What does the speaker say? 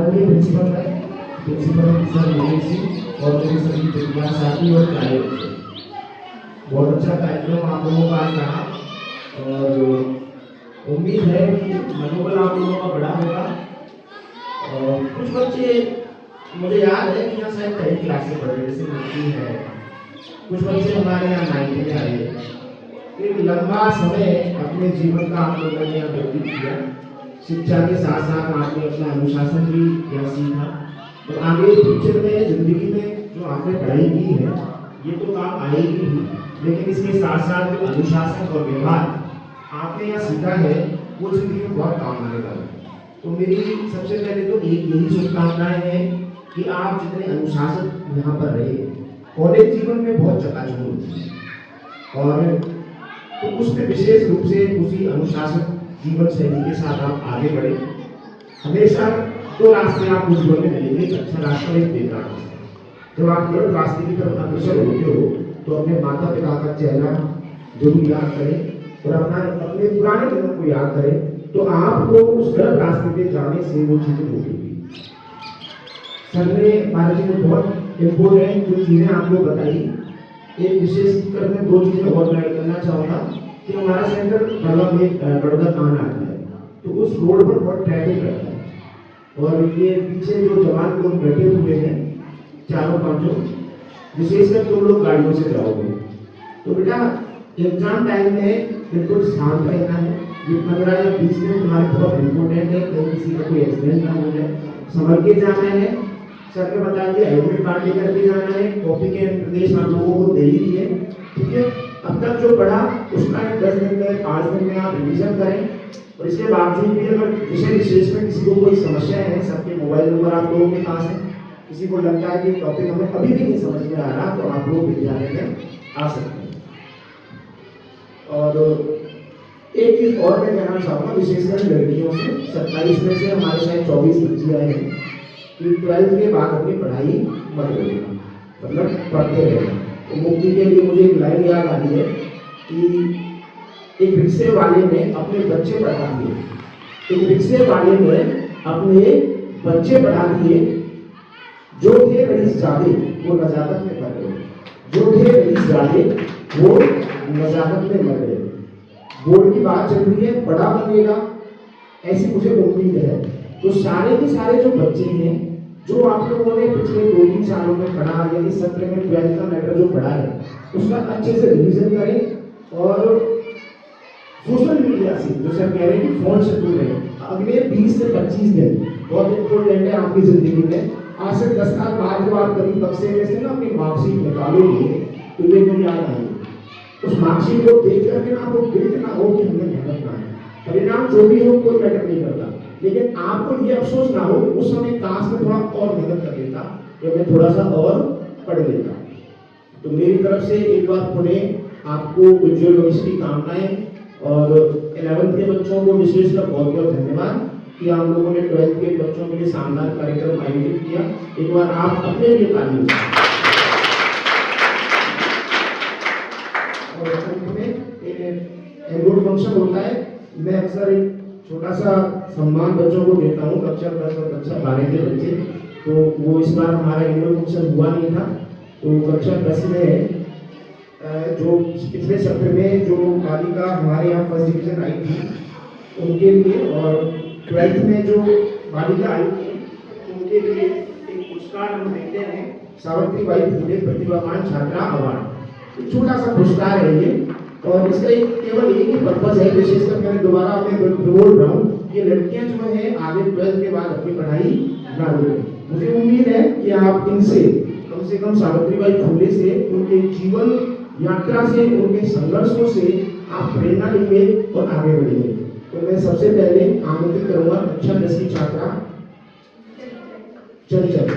माननीय प्रिंसिपल है, principal sir Vivek Singh और मेरे सभी परिवार साथी और कार्य बहुत अच्छा कार्यक्रम आप लोगों का आज रहा और उम्मीद है कि मनोबल आप लोगों का बड़ा होगा। और कुछ बच्चे मुझे याद है कि यहाँ शायद पहली क्लास से पढ़ रहे, जैसे लड़की है, कुछ बच्चे हमारे यहाँ 9th में आए। एक लंबा समय अपने जीवन का आप लोगों ने यहाँ व्यतीत किया, शिक्षा के साथ साथ आपने अपना अनुशासन भी यहाँ सीखा और आगे फ्यूचर में जिंदगी में जो आपने पढ़ाई की है ये तो काम आएगी ही, लेकिन इसके साथ साथ जो अनुशासन और व्यवहार आपने यहाँ सीखा है वो जिंदगी में बहुत काम आने वाला है। तो मेरी सबसे पहले तो एक यही शुभकामनाएं हैं कि आप जितने अनुशासन यहाँ पर रहे, कॉलेज जीवन में बहुत चकाचौंध होती है और तो उसमें विशेष रूप से उसी अनुशासन जीवन शैली के साथ आप आगे बढ़े। हमेशा दो रास्ते आपको जीवन में मिलेंगे, एक अच्छा रास्ता और एक बेकार रास्ता। जब आप गलत रास्ते की तरफ अग्रसर होते हो तो अपने माता पिता का चेहरा जरूर याद करें और अपने पुराने जन्म को याद करें, तो आपको उस गलत रास्ते पे जाने से वो चीजें रोकेगी। सर ने महाराज जी ने बहुत इम्पोर्टेंट जो चीजें आपको बताई, एक विशेष कर मैं दो चीजें और ऐड करना चाहूँगा कि हमारा सेंटर बड़ौदा कान आता है, तो उस रोड पर बहुत ट्रैफिक रहता है और ये पीछे जो जवान लोग बैठे हुए हैं चारों पांचों, विशेषकर तुम लोग गाड़ियों से जाओगे तो बेटा एग्जाम टाइम में बिल्कुल शांत रहना है। ये 15 या 20 मिनट तुम्हारे बहुत इम्पोर्टेंट है, कहीं किसी का कोई एक्सीडेंट ना हो जाए। संभल के जाना है, सर ने बता दिया हेलमेट कार्ड लेकर के जाना है, कॉपी के निर्देश आप लोगों को दे ही दिए, ठीक है। अब तक जो पढ़ा उसका 10 दिन में 5 दिन में आप रिविजन करें और इसके बावजूद भी अगर विषय विशेष में किसी को कोई समस्या है, सबके मोबाइल नंबर आप लोगों के पास है, किसी को लगता है कि टॉपिक हमें अभी भी नहीं समझ में आ रहा तो आप लोग विद्यालय में आ सकते हैं। और एक चीज और मैं कहना चाहूँगा विशेषकर लड़कियों से, 27 में से हमारे शायद 24 बच्चियाँ हैं कि 12th के बाद अपनी पढ़ाई मत करेगा, मतलब पढ़ते रहेगा। तो मुक्ति के लिए मुझे एक लाइन याद आ रही है कि एक रिक्शे वाले ने अपने बच्चे पढ़ा दिए, एक रिक्शे वाले ने अपने बच्चे पढ़ा दिए, जो थे रईस जादे वो नजाकत में मर गए, जो थे रईस जादे वो नजाकत में मर गए। बोर्ड की बात चल रही है, बड़ा बनेगा ऐसी मुझे उम्मीद है। तो सारे के सारे जो बच्चे हैं जो आप लोगों ने पिछले 2-3 सालों में पढ़ा या इस सत्र में 12th का मैटर जो पढ़ा है उसका अच्छे से रिवीजन करें और सोशल मीडिया से जो सर कह रहे हैं कि फोन से दूर रहें। अगले 20 से 25 दिन बहुत इंपॉर्टेंट है आपकी जिंदगी में। आज से 10 साल बाद जब आप कभी बक्से में से ना अपनी मार्कशीट निकालोगे तो ये मेरी याद आएगी, उस मार्कशीट को देख करके ना आपको गिल्ट ना हो कि हमने मेहनत ना है, परिणाम जो भी हो कोई मैटर नहीं करता, लेकिन आपको ये अफसोस ना हो उस समय काश में थोड़ा और मेहनत कर लेता या मैं थोड़ा सा और पढ़ लेता। तो मेरी तरफ से एक बार पुनः आपको उज्जवल भविष्य की कामनाएं और 11th के बच्चों को विशेषकर बहुत बहुत धन्यवाद कि आप लोगों ने 12th के बच्चों के लिए शानदार कार्यक्रम आयोजित किया। एक बार आप अपने लिए ताली बजाएं। एनुअल फंक्शन होता है, मैं अक्सर एक छोटा सा सम्मान बच्चों को देता हूँ, कक्षा 10 और कक्षा 12 के बच्चे, तो वो इस बार हमारा एनुअल फंक्शन हुआ नहीं था। तो कक्षा 10 में जो पिछले सत्र में जो बालिका हमारे यहाँ फर्स्ट डिवीजन आई थी उनके लिए और 12th में जो बालिका आई थी उनके लिए एक पुरस्कार हम देते हैं, सावित्रीबाई फुले प्रतिभावान छात्रा अवार्ड। छोटा सा पुरस्कार है ये और इसका एक केवल एक ही पर्पज है, विशेषकर मैं दोबारा अपने बोल रहा हूँ, ये लड़कियां जो है आगे 12th के बाद अपनी पढ़ाई ना रोकें। मुझे उम्मीद है कि आप इनसे कम से कम सावित्रीबाई फुले से, उनके जीवन यात्रा से, उनके संघर्षों से आप प्रेरणा लेंगे और आगे बढ़ेंगे। तो मैं सबसे पहले आमंत्रित करूंगा कक्षा 10 की छात्रा चंचल।